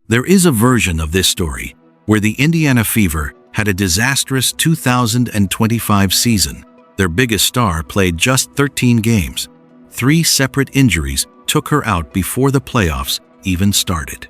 There is a version of this story where the Indiana Fever had a disastrous 2025 season. Their biggest star played just 13 games. 3 separate injuries took her out before the playoffs even started.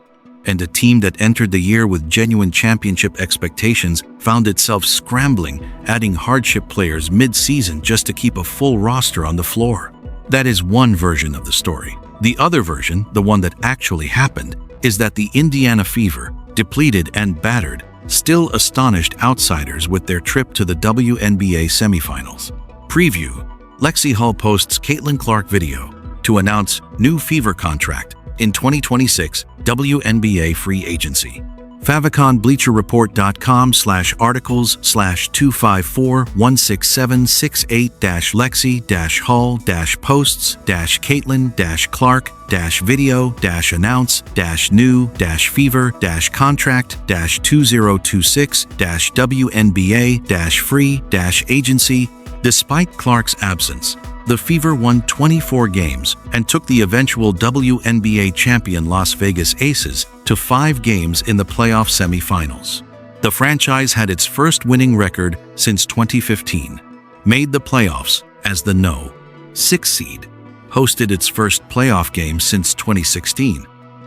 And a team that entered the year with genuine championship expectations found itself scrambling, adding hardship players mid-season just to keep a full roster on the floor. That is one version of the story. The other version, the one that actually happened, is that the Indiana Fever, depleted and battered, still astonished outsiders with their trip to the WNBA semifinals. Preview: Lexi Hull posts Caitlin Clark video to announce new Fever contract in 2026 WNBA free agency. Favicon Bleacher Report.com/articles/254-167-68-Lexi-Hall-video-Announced-new-Fever-free-agency. Despite Clark's absence, the Fever won 24 games and took the eventual WNBA champion Las Vegas Aces to 5 games in the playoff semifinals. The franchise had its first winning record since 2015, made the playoffs as the No. 6 seed, hosted its first playoff game since 2016,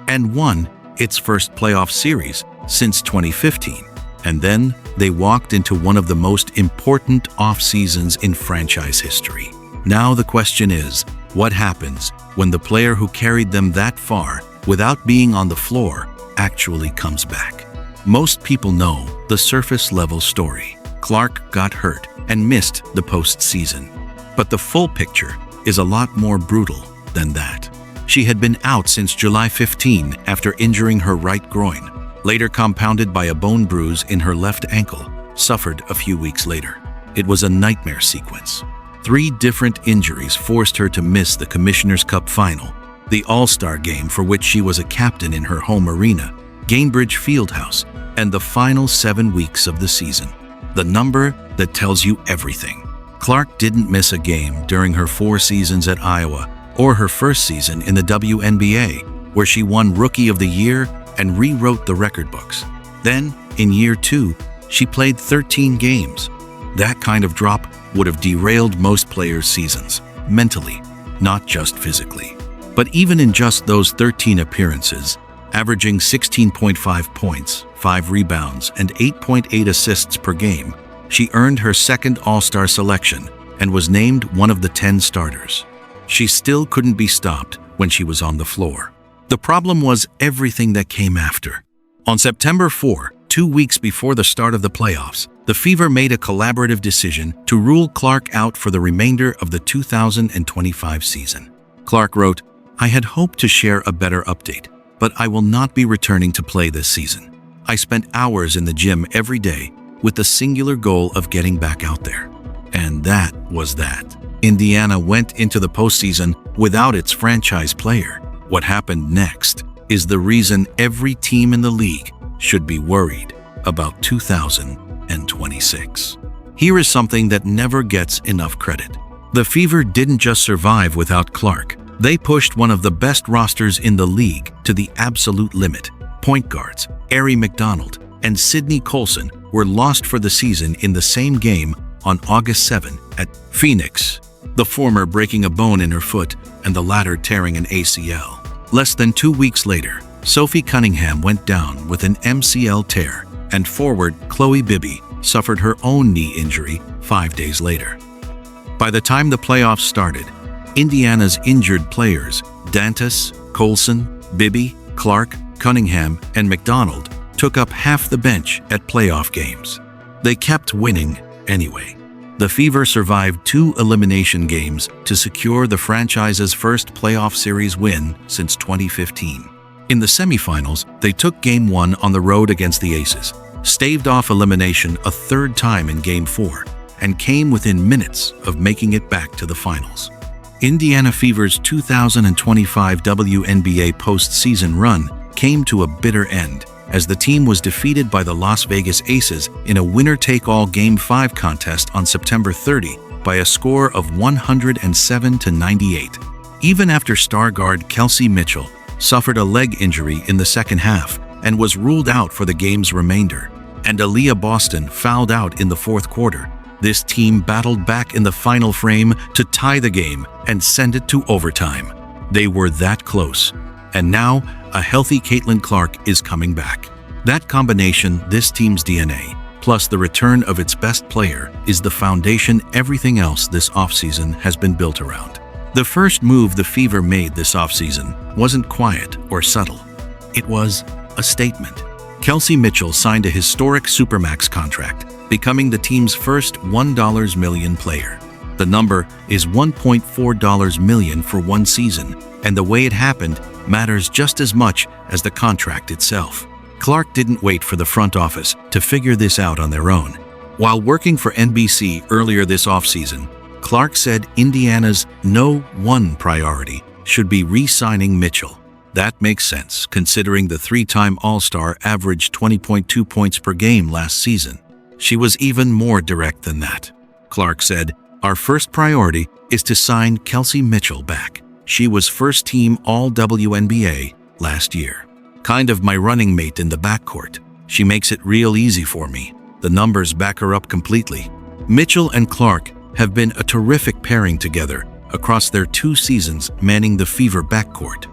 and won its first playoff series since 2015. And then they walked into one of the most important off-seasons in franchise history. Now the question is, what happens when the player who carried them that far without being on the floor actually comes back? Most people know the surface-level story. Clark got hurt and missed the postseason. But the full picture is a lot more brutal than that. She had been out since July 15 after injuring her right groin, later compounded by a bone bruise in her left ankle, suffered a few weeks later. It was a nightmare sequence. 3 different injuries forced her to miss the Commissioner's Cup Final, the All-Star Game for which she was a captain in her home arena, Gainbridge Fieldhouse, and the final 7 weeks of the season. The number that tells you everything. Clark didn't miss a game during her 4 seasons at Iowa or her first season in the WNBA, where she won Rookie of the Year and rewrote the record books. Then, in year 2, she played 13 games. That kind of drop would have derailed most players' seasons, mentally, not just physically. But even in just those 13 appearances, averaging 16.5 points, 5 rebounds, and 8.8 assists per game, she earned her second All-Star selection and was named one of the 10 starters. She still couldn't be stopped when she was on the floor. The problem was everything that came after. On September 4, 2 weeks before the start of the playoffs, the Fever made a collaborative decision to rule Clark out for the remainder of the 2025 season. Clark wrote, "I had hoped to share a better update, but I will not be returning to play this season. I spent hours in the gym every day with the singular goal of getting back out there." And that was that. Indiana went into the postseason without its franchise player. What happened next is the reason every team in the league should be worried about 2026. Here is something that never gets enough credit. The Fever didn't just survive without Clark. They pushed one of the best rosters in the league to the absolute limit. Point guards Aari McDonald and Sydney Colson were lost for the season in the same game on August 7 at Phoenix, the former breaking a bone in her foot and the latter tearing an ACL. Less than 2 weeks later, Sophie Cunningham went down with an MCL tear, and forward Chloe Bibby suffered her own knee injury 5 days later. By the time the playoffs started, Indiana's injured players, Dantas, Colson, Bibby, Clark, Cunningham, and McDonald, took up half the bench at playoff games. They kept winning anyway. The Fever survived 2 elimination games to secure the franchise's first playoff series win since 2015. In the semifinals, they took Game 1 on the road against the Aces, staved off elimination a 3rd time in Game 4, and came within minutes of making it back to the finals. Indiana Fever's 2025 WNBA postseason run came to a bitter end as the team was defeated by the Las Vegas Aces in a winner-take-all Game 5 contest on September 30 by a score of 107-98. Even after star guard Kelsey Mitchell suffered a leg injury in the second half, and was ruled out for the game's remainder. And Aaliyah Boston fouled out in the fourth quarter. This team battled back in the final frame to tie the game and send it to overtime. They were that close. And now, a healthy Caitlin Clark is coming back. That combination, this team's DNA, plus the return of its best player, is the foundation everything else this offseason has been built around. The first move the Fever made this offseason wasn't quiet or subtle. It was a statement. Kelsey Mitchell signed a historic supermax contract, becoming the team's first $1 million player. The number is $1.4 million for one season, and the way it happened matters just as much as the contract itself. Clark didn't wait for the front office to figure this out on their own. While working for NBC earlier this offseason, Clark said Indiana's #1 priority should be re-signing Mitchell. That makes sense, considering the three-time All-Star averaged 20.2 points per game last season. She was even more direct than that. Clark said, "Our first priority is to sign Kelsey Mitchell back. She was first-team All-WNBA last year. Kind of my running mate in the backcourt. She makes it real easy for me. The numbers back her up completely." Mitchell and Clark have been a terrific pairing together across their 2 seasons manning the Fever backcourt.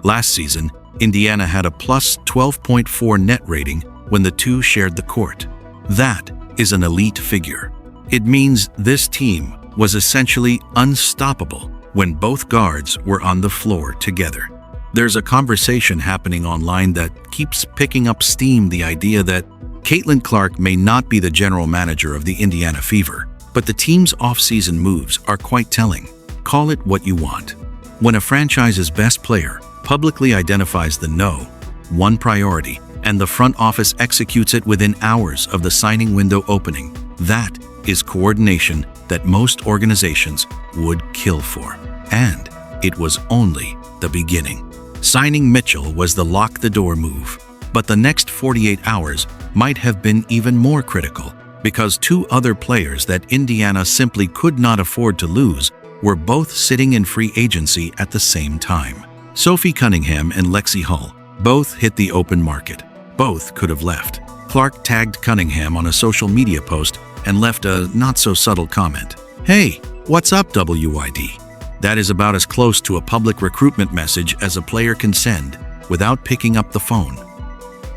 Last season, Indiana had a plus 12.4 net rating when the two shared the court. That is an elite figure. It means this team was essentially unstoppable when both guards were on the floor together. There's a conversation happening online that keeps picking up steam, the idea that Caitlin Clark may not be the general manager of the Indiana Fever, but the team's off-season moves are quite telling. Call it what you want. When a franchise's best player publicly identifies the #1 priority and the front office executes it within hours of the signing window opening, that is coordination that most organizations would kill for. And it was only the beginning. Signing Mitchell was the lock-the-door move, but the next 48 hours might have been even more critical because 2 other players that Indiana simply could not afford to lose were both sitting in free agency at the same time. Sophie Cunningham and Lexi Hull both hit the open market. Both could have left. Clark tagged Cunningham on a social media post and left a not-so-subtle comment. "Hey, what's up, WID?" That is about as close to a public recruitment message as a player can send without picking up the phone.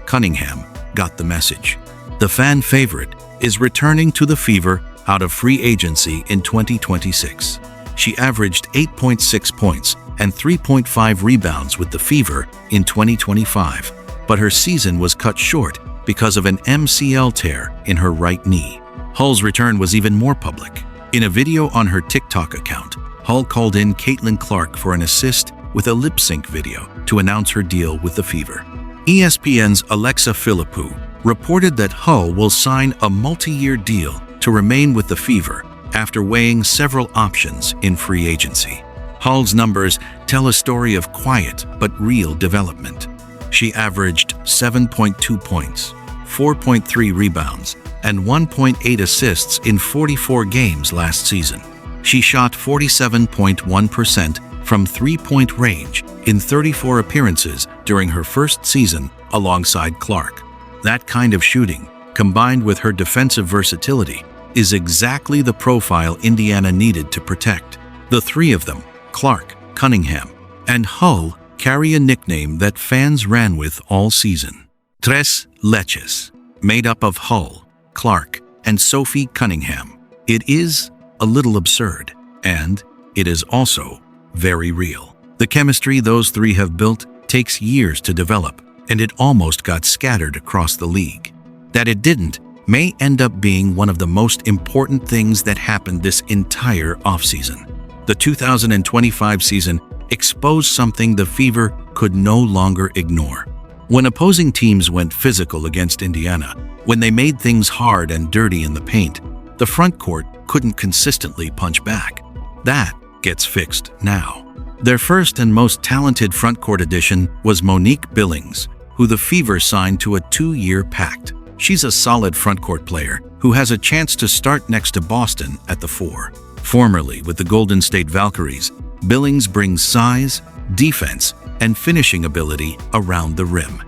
Cunningham got the message. The fan favorite is returning to the Fever out of free agency in 2026. She averaged 8.6 points and 3.5 rebounds with the Fever in 2025, but her season was cut short because of an MCL tear in her right knee. Hull's return was even more public. In a video on her TikTok account, Hull called in Caitlin Clark for an assist with a lip-sync video to announce her deal with the Fever. ESPN's Alexa Philippou reported that Hull will sign a multi-year deal to remain with the Fever after weighing several options in free agency. Hull's numbers tell a story of quiet but real development. She averaged 7.2 points, 4.3 rebounds, and 1.8 assists in 44 games last season. She shot 47.1% from three-point range in 34 appearances during her first season alongside Clark. That kind of shooting, combined with her defensive versatility, is exactly the profile Indiana needed to protect. The 3 of them, Clark, Cunningham, and Hull, carry a nickname that fans ran with all season. Tres Leches, made up of Hull, Clark, and Sophie Cunningham. It is a little absurd, and it is also very real. The chemistry those 3 have built takes years to develop, and it almost got scattered across the league. That it didn't may end up being one of the most important things that happened this entire offseason. The 2025 season exposed something the Fever could no longer ignore. When opposing teams went physical against Indiana, when they made things hard and dirty in the paint, the front court couldn't consistently punch back. That gets fixed now. Their first and most talented front court addition was Monique Billings, who the Fever signed to a 2-year pact. She's a solid front court player who has a chance to start next to Boston at the 4. Formerly with the Golden State Valkyries, Billings brings size, defense, and finishing ability around the rim.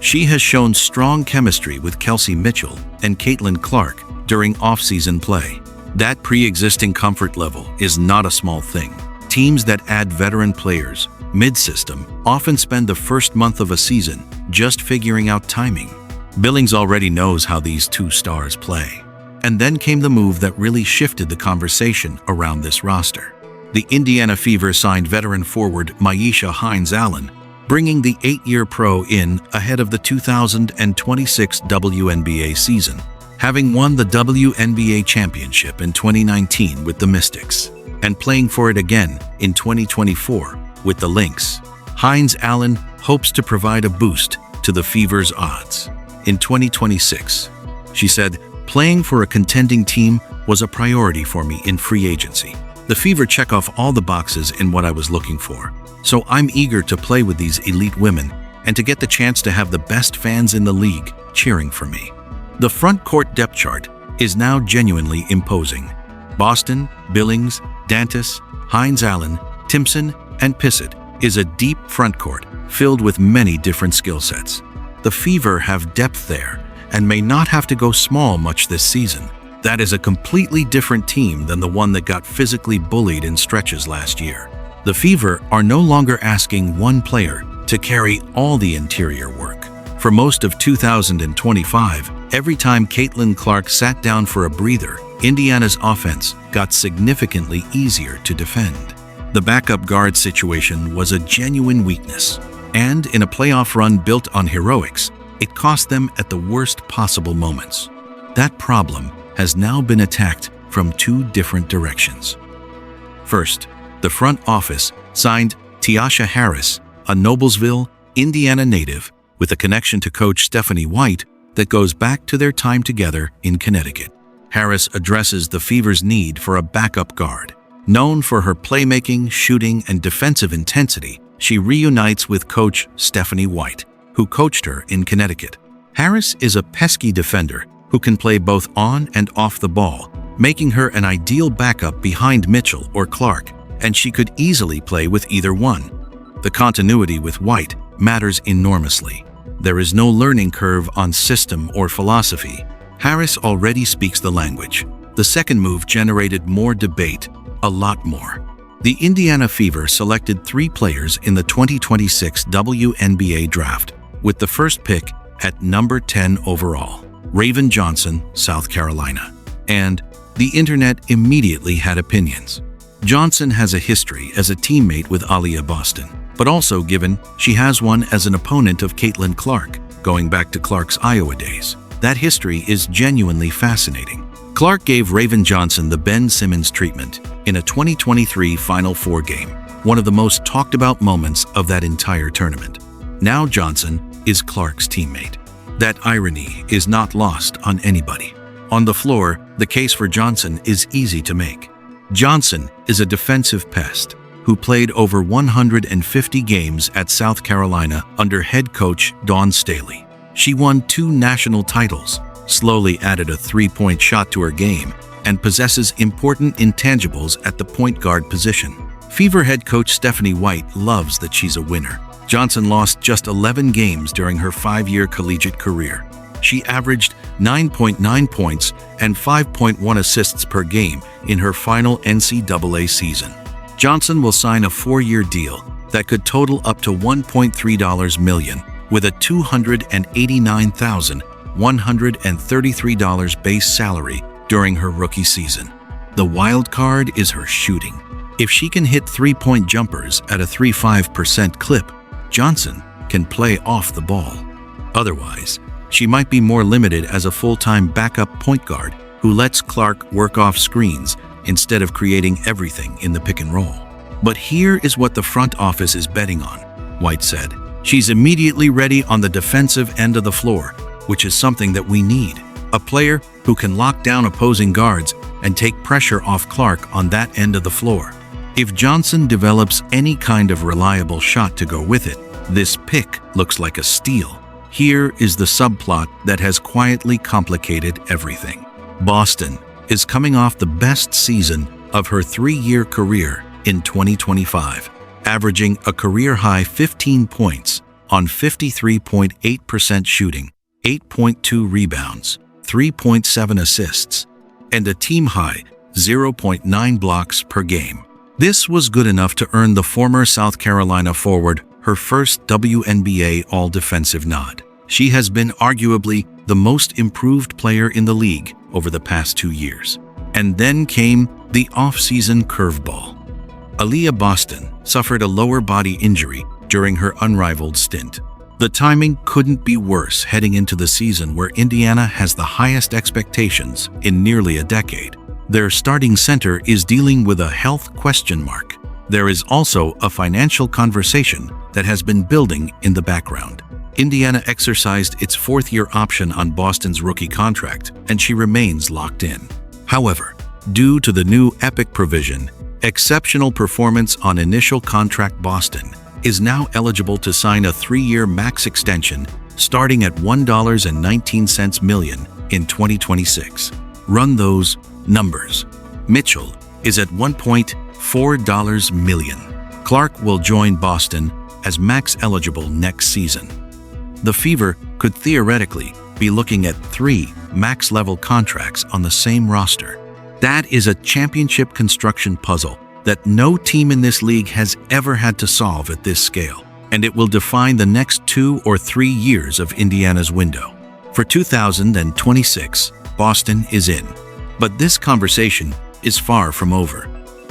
She has shown strong chemistry with Kelsey Mitchell and Caitlin Clark during off-season play. That pre-existing comfort level is not a small thing. Teams that add veteran players mid-system often spend the first month of a season just figuring out timing. Billings already knows how these two stars play. And then came the move that really shifted the conversation around this roster. The Indiana Fever signed veteran forward Myisha Hines-Allen, bringing the 8-year pro in ahead of the 2026 WNBA season, having won the WNBA championship in 2019 with the Mystics, and playing for it again in 2024 with the Lynx. Hines-Allen hopes to provide a boost to the Fever's odds. In 2026, she said, "Playing for a contending team was a priority for me in free agency. The Fever check off all the boxes in what I was looking for. So I'm eager to play with these elite women and to get the chance to have the best fans in the league cheering for me." The Frontcourt depth chart is now genuinely imposing. Boston, Billings, Dantas, Hines-Allen, Timpson, and Pissett is a deep frontcourt filled with many different skill sets. The Fever have depth there and may not have to go small much this season. That is a completely different team than the one that got physically bullied in stretches last year. The Fever are no longer asking one player to carry all the interior work. For most of 2025, every time Caitlin Clark sat down for a breather, Indiana's offense got significantly easier to defend. The backup guard situation was a genuine weakness, and in a playoff run built on heroics, it cost them at the worst possible moments. That problem has now been attacked from two different directions. First, the front office signed Tiasha Harris, a Noblesville, Indiana native with a connection to coach Stephanie White that goes back to their time together in Connecticut. Harris addresses the Fever's need for a backup guard. Known for her playmaking, shooting, and defensive intensity, she reunites with coach Stephanie White, who coached her in Connecticut. Harris is a pesky defender who can play both on and off the ball, making her an ideal backup behind Mitchell or Clark, and she could easily play with either one. The continuity with White matters enormously. There is no learning curve on system or philosophy. Harris already speaks the language. The second move generated more debate, a lot more. The Indiana Fever selected 3 players in the 2026 WNBA draft, with the first pick at number 10 overall, Raven Johnson, South Carolina. And the internet immediately had opinions. Johnson has a history as a teammate with Aaliyah Boston, but also given she has one as an opponent of Caitlin Clark, going back to Clark's Iowa days. That history is genuinely fascinating. Clark gave Raven Johnson the Ben Simmons treatment in a 2023 Final Four game, one of the most talked about moments of that entire tournament. Now Johnson is Clark's teammate. That irony is not lost on anybody. On the floor, the case for Johnson is easy to make. Johnson is a defensive pest who played over 150 games at South Carolina under head coach Dawn Staley. She won 2 national titles, slowly added a 3-point shot to her game, and possesses important intangibles at the point guard position. Fever head coach Stephanie White loves that she's a winner. Johnson lost just 11 games during her 5-year collegiate career. She averaged 9.9 points and 5.1 assists per game in her final NCAA season. Johnson will sign a 4-year deal that could total up to $1.3 million, with a $289,133 base salary during her rookie season. The wild card is her shooting. If she can hit 3-point jumpers at a 3.5% clip, Johnson can play off the ball. Otherwise, she might be more limited as a full-time backup point guard who lets Clark work off screens instead of creating everything in the pick and roll. But here is what the front office is betting on, White said. She's immediately ready on the defensive end of the floor, which is something that we need. A player who can lock down opposing guards and take pressure off Clark on that end of the floor. If Johnson develops any kind of reliable shot to go with it, this pick looks like a steal. Here is the subplot that has quietly complicated everything. Boston is coming off the best season of her 3-year career in 2025, averaging a career-high 15 points, on 53.8% shooting, 8.2 rebounds, 3.7 assists, and a team-high 0.9 blocks per game. This was good enough to earn the former South Carolina forward her first WNBA All-Defensive nod. She has been arguably the most improved player in the league over the past 2 years. And then came the off-season curveball. Aaliyah Boston suffered a lower body injury during her unrivaled stint. The timing couldn't be worse heading into the season where Indiana has the highest expectations in nearly a decade. Their starting center is dealing with a health question mark. There is also a financial conversation that has been building in the background. Indiana exercised its fourth-year option on Boston's rookie contract, and she remains locked in. However, due to the new epic provision, exceptional performance on initial contract, Boston is now eligible to sign a 3-year max extension starting at $1.19 million in 2026. Run those numbers. Mitchell is at $1.4 million. Clark will join Boston as max eligible next season. The Fever could theoretically be looking at 3 max-level contracts on the same roster. That is a championship construction puzzle that no team in this league has ever had to solve at this scale, and it will define the next 2 or 3 years of Indiana's window. For 2026, Boston is in. But this conversation is far from over.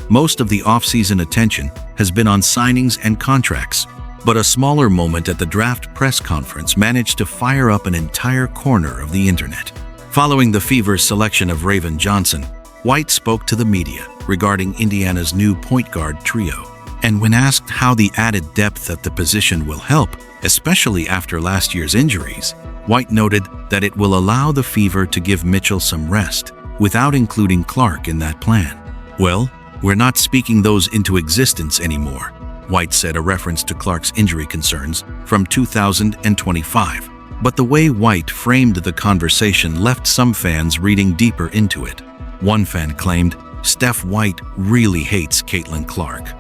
Most of the off-season attention has been on signings and contracts, but a smaller moment at the draft press conference managed to fire up an entire corner of the internet. Following the Fever's selection of Raven Johnson, White spoke to the media regarding Indiana's new point guard trio. And when asked how the added depth at the position will help, especially after last year's injuries, White noted that it will allow the Fever to give Mitchell some rest, without including Clark in that plan. "Well, we're not speaking those into existence anymore," White said, a reference to Clark's injury concerns from 2025. But the way White framed the conversation left some fans reading deeper into it. One fan claimed, "Steph White really hates Caitlin Clark."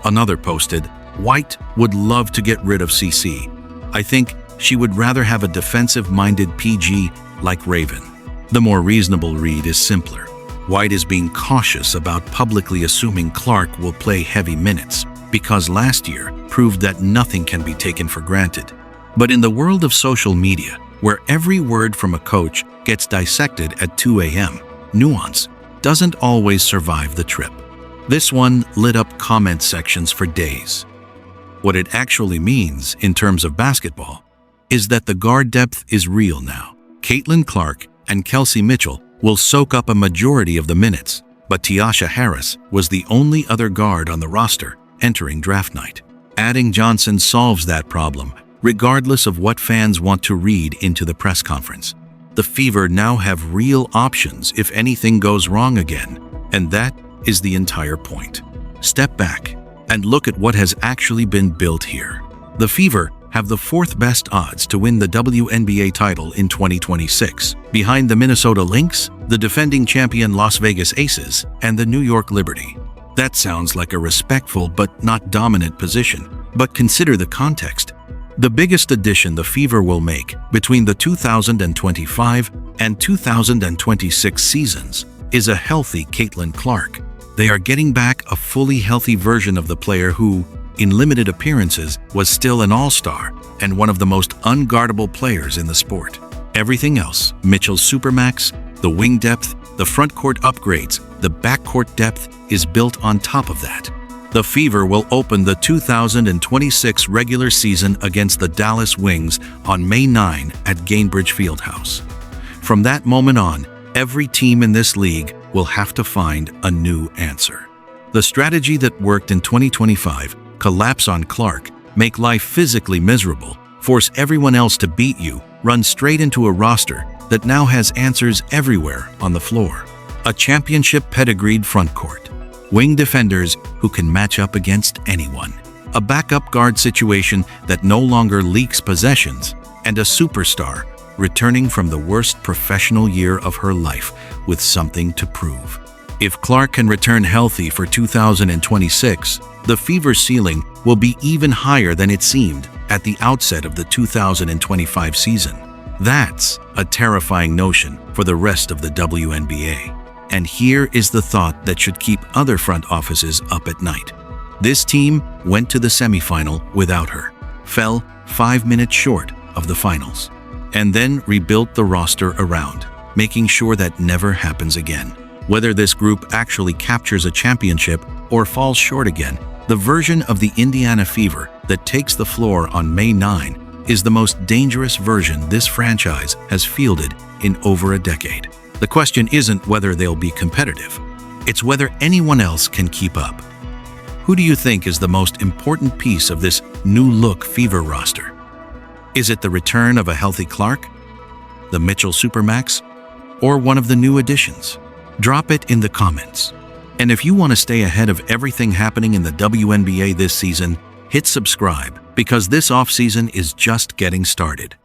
Another posted, "White would love to get rid of CC. I think she would rather have a defensive-minded PG like Raven." The more reasonable read is simpler. White is being cautious about publicly assuming Clark will play heavy minutes, because last year proved that nothing can be taken for granted. But in the world of social media, where every word from a coach gets dissected at 2 a.m., nuance doesn't always survive the trip. This one lit up comment sections for days. What it actually means in terms of basketball is that the guard depth is real now. Caitlin Clark and Kelsey Mitchell will soak up a majority of the minutes, but Tiasha Harris was the only other guard on the roster entering draft night. Adding Johnson solves that problem, regardless of what fans want to read into the press conference. The Fever now have real options if anything goes wrong again, and that is the entire point. Step back and look at what has actually been built here. The Fever have the 4th best odds to win the WNBA title in 2026, behind the Minnesota Lynx, the defending champion Las Vegas Aces, and the New York Liberty. That sounds like a respectful but not dominant position, but consider the context. The biggest addition the Fever will make between the 2025 and 2026 seasons is a healthy Caitlin Clark. They are getting back a fully healthy version of the player who, in limited appearances, was still an all-star and one of the most unguardable players in the sport. Everything else, Mitchell's supermax, the wing depth, the frontcourt upgrades, the backcourt depth, is built on top of that. The Fever will open the 2026 regular season against the Dallas Wings on May 9 at Gainbridge Fieldhouse. From that moment on, every team in this league will have to find a new answer. The strategy that worked in 2025, collapse on Clark, make life physically miserable, force everyone else to beat you, run straight into a roster that now has answers everywhere on the floor. A championship pedigreed frontcourt. Wing defenders who can match up against anyone. A backup guard situation that no longer leaks possessions. And a superstar returning from the worst professional year of her life with something to prove. If Clark can return healthy for 2026, the Fever's ceiling will be even higher than it seemed at the outset of the 2025 season. That's a terrifying notion for the rest of the WNBA. And here is the thought that should keep other front offices up at night. This team went to the semifinal without her, fell 5 minutes short of the finals, and then rebuilt the roster around, making sure that never happens again. Whether this group actually captures a championship or falls short again, the version of the Indiana Fever that takes the floor on May 9 is the most dangerous version this franchise has fielded in over a decade. The question isn't whether they'll be competitive, it's whether anyone else can keep up. Who do you think is the most important piece of this new-look Fever roster? Is it the return of a healthy Clark, the Mitchell supermax, or one of the new additions? Drop it in the comments. And if you want to stay ahead of everything happening in the WNBA this season, hit subscribe because this offseason is just getting started.